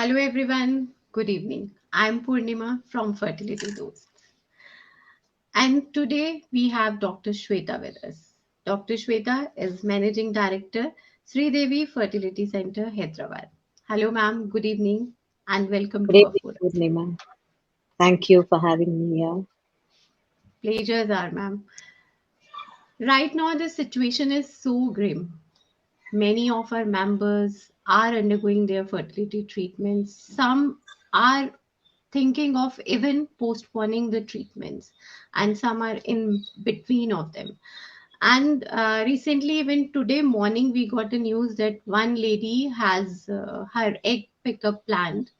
Hello everyone, good evening. I'm Purnima from Fertility Dost. And today we have Dr. Swetha with us. Dr. Swetha is Managing Director, Sri Devi Fertility Center, Hyderabad. Hello ma'am, good evening and welcome Good to our evening, forum. Purnima. Thank you for having me here. Pleasures are ma'am. Right now the situation is so grim. Many of our members are undergoing their fertility treatments. Some are thinking of even postponing the treatments, and some are in between of them. And recently, even today morning, we got a news that one lady has her egg pickup planned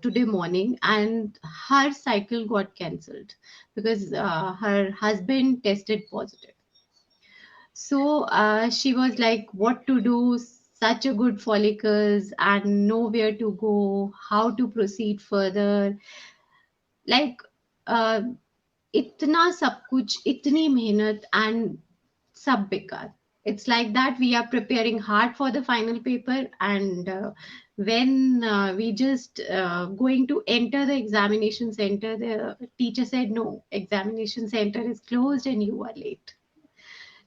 today morning, and her cycle got cancelled because her husband tested positive. So she was like, what to do? Such a good follicles and nowhere to go, how to proceed further. Like, uh, इतना सब कुछ, इतनी मेहनत and सब बेकार. It's like that we are preparing hard for the final paper, and when we just going to enter the examination center, the teacher said, no, examination center is closed and you are late.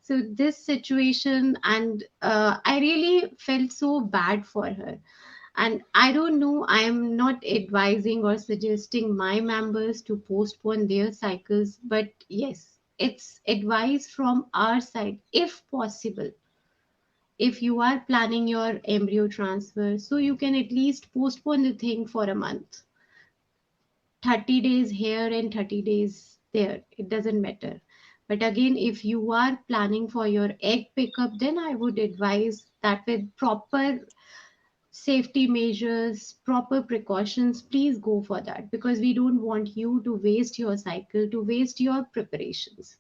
So this situation, and I really felt so bad for her. And I don't know, I am not advising or suggesting my members to postpone their cycles, but yes, it's advice from our side, if possible. If you are planning your embryo transfer, so you can at least postpone the thing for a month. 30 days here and 30 days there, it doesn't matter. But again, if you are planning for your egg pickup, then I would advise that with proper safety measures, proper precautions, please go for that, because we don't want you to waste your cycle, to waste your preparations.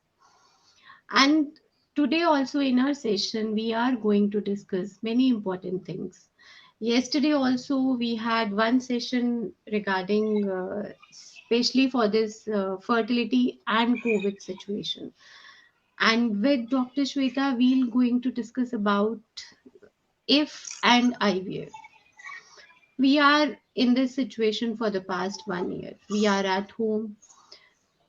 And today, also in our session, we are going to discuss many important things. Yesterday, also, we had one session regarding, especially for this fertility and COVID situation. And with Dr. Shweta, we're going to discuss about if and IVF. We are in this situation for the past 1 year. We are at home.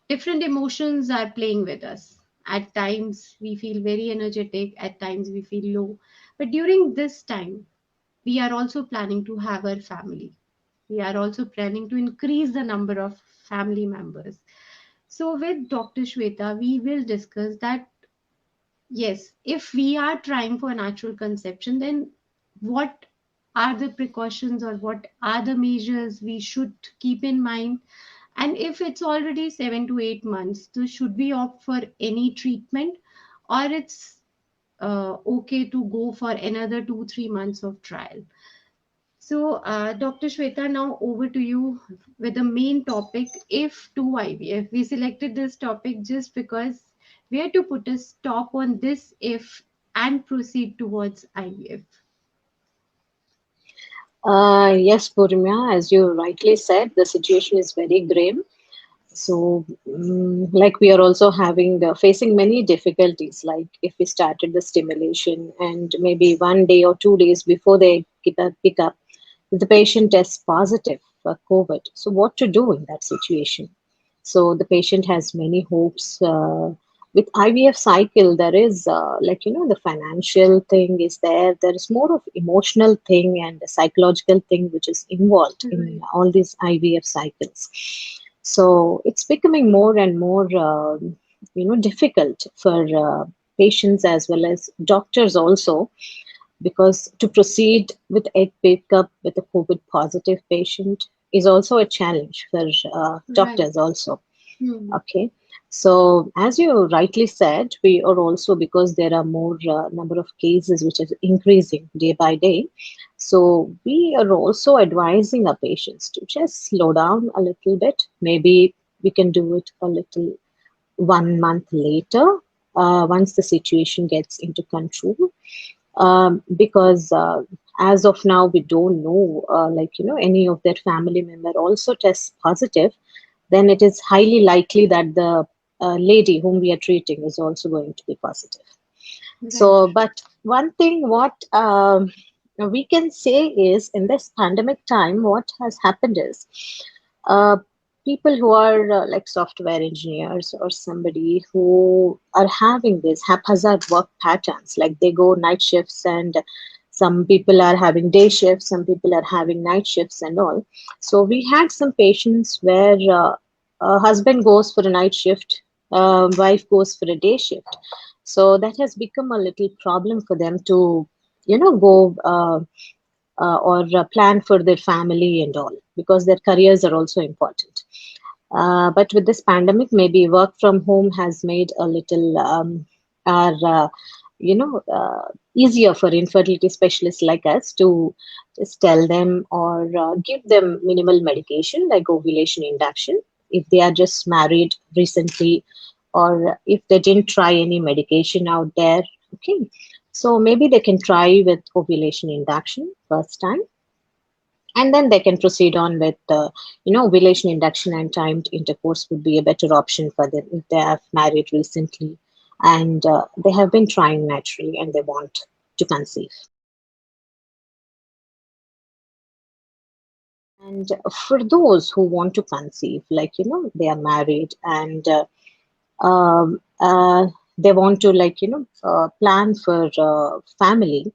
Different emotions are playing with us. At times, we feel very energetic. At times, we feel low. But during this time, we are also planning to have our family. We are also planning to increase the number of family members. So, with Dr. Shweta, we will discuss that yes, if we are trying for natural conception, then what are the precautions or what are the measures we should keep in mind? And if it's already 7 to 8 months, so should we opt for any treatment, or it's okay to go for another 2 3 months of trial? So, Dr. Shweta, now over to you with the main topic, if to IVF. We selected this topic just because we had to put a stop on this if and proceed towards IVF. Yes, Purnima, as you rightly said, the situation is very grim. So, like we are also having facing many difficulties. Like if we started the stimulation and maybe 1 day or 2 days before they pick up, the patient tests positive for COVID. So, what to do in that situation? So the patient has many hopes. With IVF cycle, there is the financial thing is there. There is more of emotional thing and a psychological thing which is involved in Right. all these IVF cycles. So it's becoming more and more difficult for patients as well as doctors also, because to proceed with egg pickup with a COVID positive patient is also a challenge for Right. doctors also. Hmm. Okay. So as you rightly said, we are also, because there are more number of cases which is increasing day by day. So we are also advising our patients to just slow down a little bit. Maybe we can do it a little 1 month later, once the situation gets into control, because as of now we don't know, any of their family member also tests positive, then it is highly likely that the lady whom we are treating is also going to be positive. Right. So but one thing what we can say is in this pandemic time, what has happened is uh, people who are like software engineers or somebody who are having these haphazard work patterns, like they go night shifts, and some people are having day shifts, some people are having night shifts and all. So we had some patients where a husband goes for a night shift, wife goes for a day shift. So that has become a little problem for them to go or plan for their family and all, because their careers are also important. But with this pandemic, maybe work from home has made a little our easier for infertility specialists like us to just tell them or give them minimal medication like ovulation induction if they are just married recently, or if they didn't try any medication out there. Okay, so maybe they can try with ovulation induction first time, and then they can proceed on with ovulation induction, and timed intercourse would be a better option for them if they have married recently and they have been trying naturally and they want to conceive. And for those who want to conceive, like they are married and um, uh, they want to plan for family.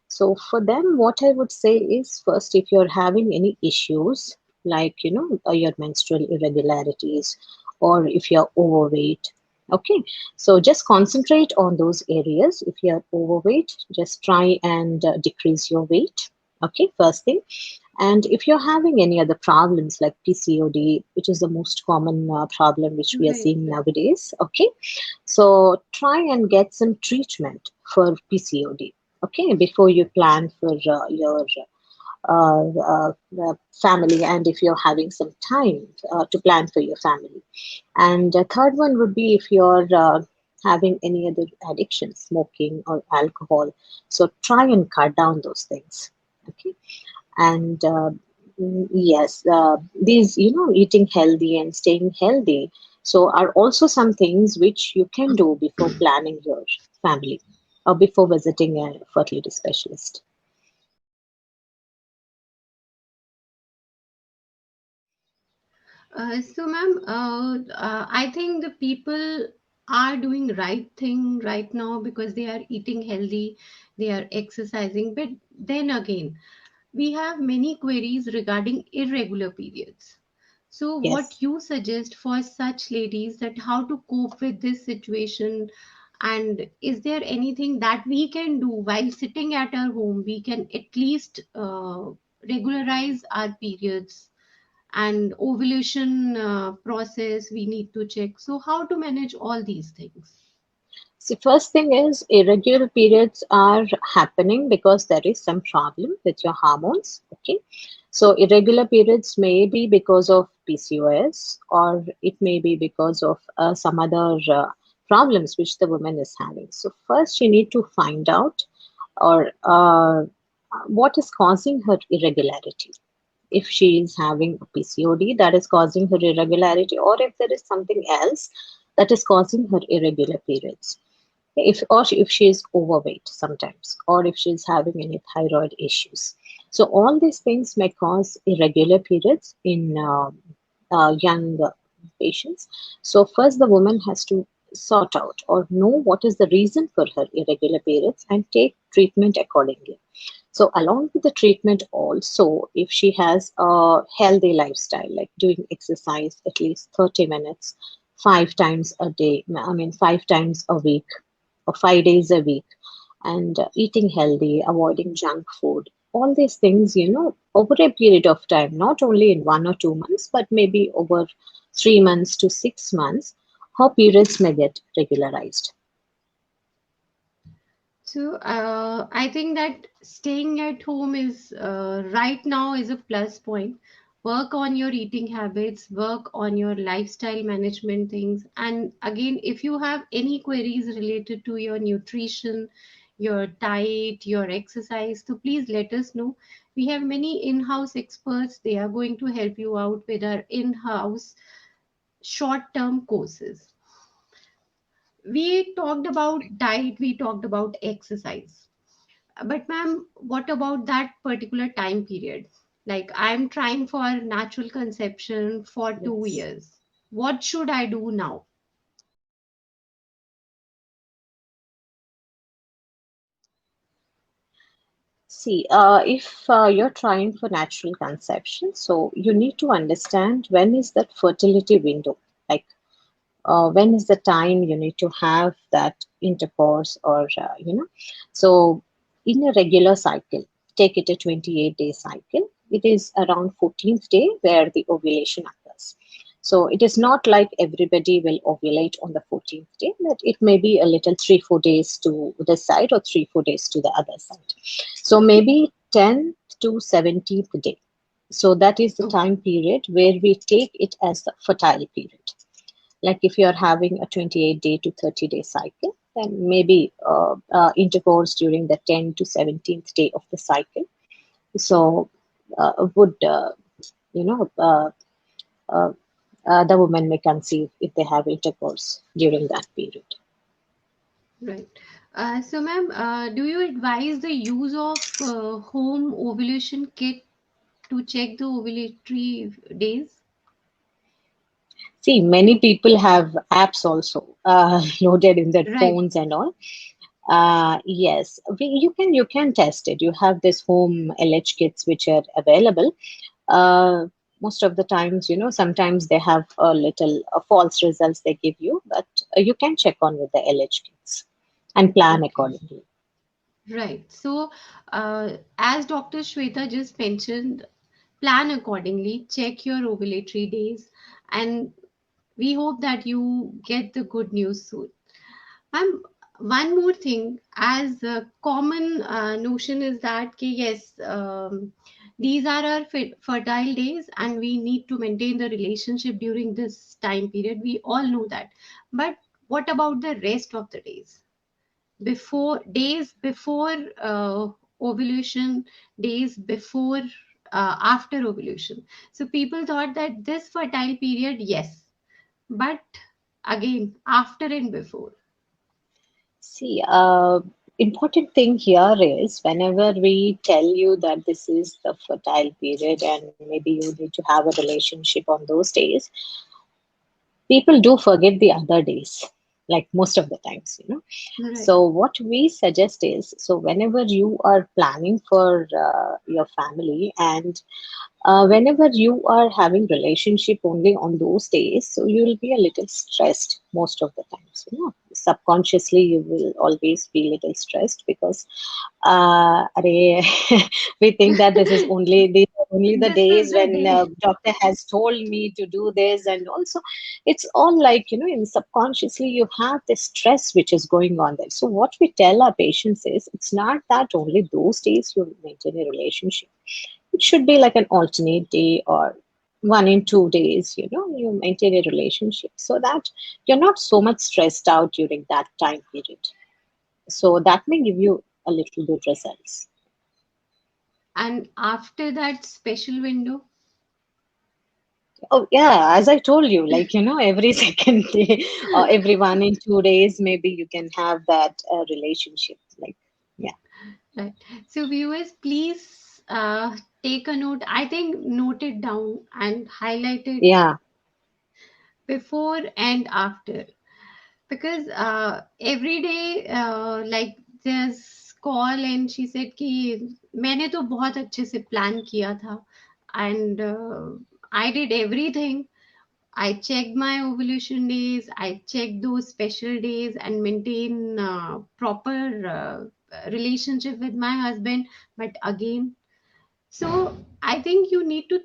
So for them, what I would say is, first, if you're having any issues like your menstrual irregularities, or if you're overweight, okay, so just concentrate on those areas. If you're overweight, just try and decrease your weight. Okay, first thing. And if you're having any other problems like PCOD, which is the most common problem which we are Right. seeing nowadays, okay, so try and get some treatment for PCOD, okay, before you plan for your family, and if you're having some time to plan for your family. And the third one would be if you're having any other addiction, smoking or alcohol. So try and cut down those things. Okay, and yes, these eating healthy and staying healthy so are also some things which you can do before planning your family or before visiting a fertility specialist. So, ma'am, I think the people are doing right thing right now because they are eating healthy, they are exercising. But then again, we have many queries regarding irregular periods. So, what Yes. you suggest for such ladies that how to cope with this situation, and is there anything that we can do while sitting at our home? We can at least regularize our periods and ovulation process we need to check. So, how to manage all these things? See, first thing is irregular periods are happening because there is some problem with your hormones. Okay. So irregular periods may be because of PCOS, or it may be because of some other problems which the woman is having. So first you need to find out or what is causing her irregularity. If she is having PCOD that is causing her irregularity, or if there is something else that is causing her irregular periods, if she is overweight sometimes, or if she is having any thyroid issues. So all these things may cause irregular periods in young patients. So first the woman has to sort out or know what is the reason for her irregular periods and take treatment accordingly. So along with the treatment also, if she has a healthy lifestyle, like doing exercise at least 30 minutes, 5 times a day, I mean 5 times a week, or 5 days a week, and eating healthy, avoiding junk food, all these things, over a period of time, not only in 1 or 2 months, but maybe over 3 months to 6 months, her periods may get regularized. So, I think that staying at home is right now is a plus point. Work on your eating habits, work on your lifestyle management things. And again, if you have any queries related to your nutrition, your diet, your exercise, so please let us know. We have many in-house experts. They are going to help you out with our in-house short-term courses. We talked about diet, we talked about exercise. But ma'am, what about that particular time period? Like I'm trying for natural conception for two Yes. years. What should I do now? See, if you're trying for natural conception, so you need to understand when is that fertility window. Like, when is the time you need to have that intercourse, or so in a regular cycle, take it a 28-day cycle, it is around 14th day where the ovulation occurs. So it is not like everybody will ovulate on the 14th day, but it may be a little 3-4 days to this side or 3-4 days to the other side. So maybe 10th to 17th day. So that is the Oh, time period where we take it as the fertile period. Like if you are having a 28-day to 30-day cycle, then maybe intercourse during the 10 to 17th day of the cycle. So would you know uh, the woman may conceive if they have intercourse during that period. right. So ma'am, do you advise the use of home ovulation kit to check the ovulatory days? See, many people have apps also loaded in their Right. phones and all. Yes, you can test it. You have this home LH kits which are available. uh, Most of the times, sometimes they have a little false results they give you, but you can check on with the LH kits and plan Okay. accordingly. Right. So, as Dr. Shweta just mentioned, plan accordingly, check your ovulatory days, and we hope that you get the good news soon. One more thing, as a common notion is that yes, these are our fertile days, and we need to maintain the relationship during this time period. We all know that, but what about the rest of the days? Before ovulation, days before after ovulation. So people thought that this fertile period, yes, but again after and before. See, important thing here is whenever we tell you that this is the fertile period and maybe you need to have a relationship on those days, people do forget the other days, like most of the times. Right. So what we suggest is, so whenever you are planning for your family, and whenever you are having relationship only on those days, so you will be a little stressed most of the times. Subconsciously you will always be a little stressed because array, we think that this is only the This is days the when day. doctor has told me to do this, and also it's all like, in subconsciously you have this stress which is going on there. So what we tell our patients is, it's not that only those days you maintain a relationship. It should be like an alternate day, or 1 in 2 days, you maintain a relationship so that you're not so much stressed out during that time period. So that may give you a little good results. And after that special window, Oh, yeah, as I told you, like, every second day or every 1 in 2 days, maybe you can have that relationship. Like, yeah, right? So viewers, please take a note. I think note it down and highlight it yeah, before and after, because every day like there's call and she said कि मैंने तो बहुत अच्छे से plan किया था and I did everything. I checked my ovulation days, I checked those special days and maintain proper relationship with my husband, but again, so I think you need to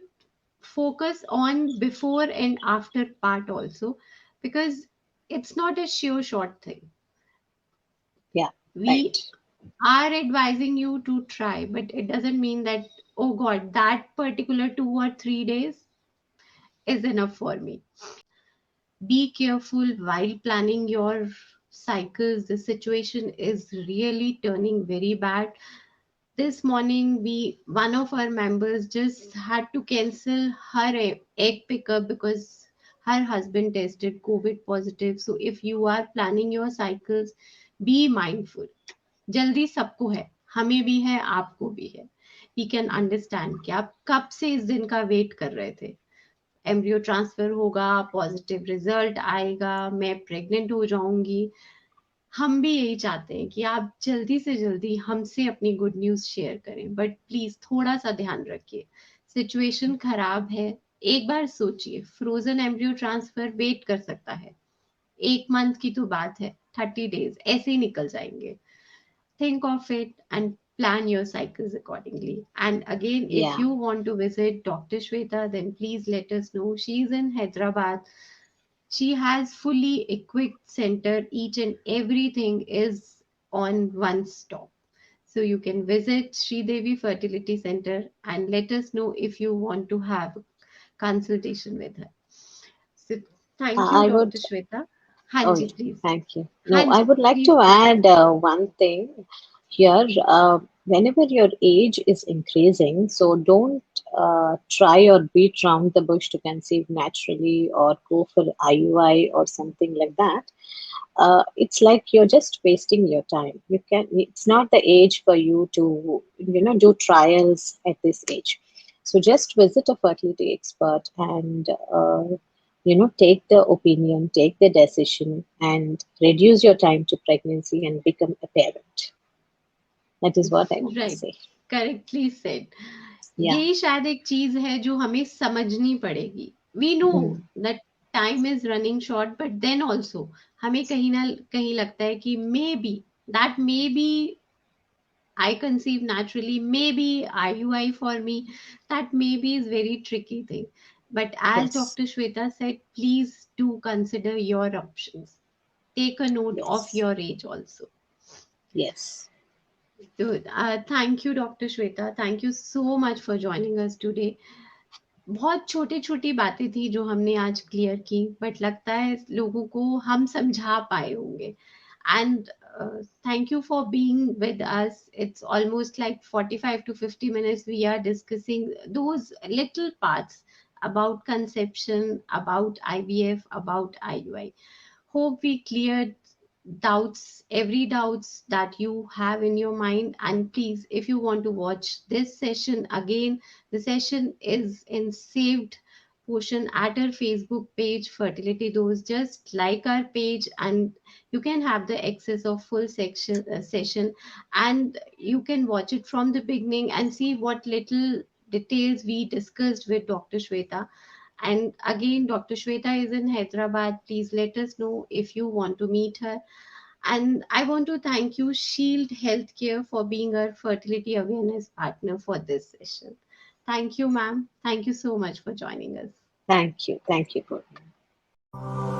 focus on before and after part also, because it's not a sure short thing. yeah, right. We are advising you to try, but it doesn't mean that, oh God, that particular 2 or 3 days is enough for me. Be careful while planning your cycles. The situation is really turning very bad. This morning, one of our members just had to cancel her egg pickup because her husband tested COVID positive. So if you are planning your cycles, be mindful. जल्दी सबको है. हमें भी है, आपको भी है। We can understand कि आप कब से इस दिन का वेट कर रहे थे। एम्ब्रियो ट्रांसफर होगा, पॉजिटिव रिजल्ट आएगा, मैं प्रेग्नेंट हो जाऊंगी। हम भी यही चाहते हैं कि आप जल्दी से जल्दी हमसे अपनी गुड न्यूज शेयर करें, बट प्लीज थोड़ा सा ध्यान रखिए, सिचुएशन खराब है। एक बार सोचिए, फ्रोजन एम्ब्रियो ट्रांसफर वेट कर सकता है, 1 मंथ की तो बात है, 30 डेज ऐसे ही निकल जाएंगे। Think of it and plan your cycles accordingly. And again, if Yeah. you want to visit Dr. Swetha, then please let us know. She's in Hyderabad. She has fully equipped center. Each and everything is on one stop. So you can visit Sri Devi Fertility Center and let us know if you want to have a consultation with her. So thank you, I would. Dr. Shweta. Oh, Hanji, yeah. please. Thank you. No, I Hanji, would like please to go ahead. add one thing here. Whenever your age is increasing, so don't try or beat around the bush to conceive naturally or go for IUI or something like that. It's like you're just wasting your time. You can. It's not the age for you to, do trials at this age. So just visit a fertility expert and take the opinion, take the decision, and reduce your time to pregnancy and become a parent. That is what I want to right, say. Correctly said. Yeah. यही शायद एक चीज है जो हमें समझनी पड़ेगी। We know Mm. That time is running short, but then also हमें कहीं ना कहीं लगता है कि maybe I conceive naturally, maybe IUI for me, that maybe is very tricky thing. But as Yes. Doctor Shweta said, please do consider your options, take a note of Yes. your age also. Yes. So, thank you, Dr. Shweta. Thank you so much for joining us today. बहुत छोटी छोटी बातें थी जो हमने आज clear की, but लगता है लोगों को हम समझा पाए होंगे। And thank you for being with us. It's almost like 45 to 50 minutes we are discussing those little parts about conception, about IVF, about IUI. Hope we cleared doubts, every doubts that you have in your mind. And please, if you want to watch this session again, the session is in saved portion at our Facebook page, Fertility Dose. Just like our page, and you can have the access of full section session, and you can watch it from the beginning and see what little details we discussed with Dr. Shweta. And again, Dr. Shweta is in Hyderabad. Please let us know if you want to meet her. And I want to thank you, Shield Healthcare, for being our fertility awareness partner for this session. Thank you, ma'am. Thank you so much for joining us. Thank you. Thank you, Gordon.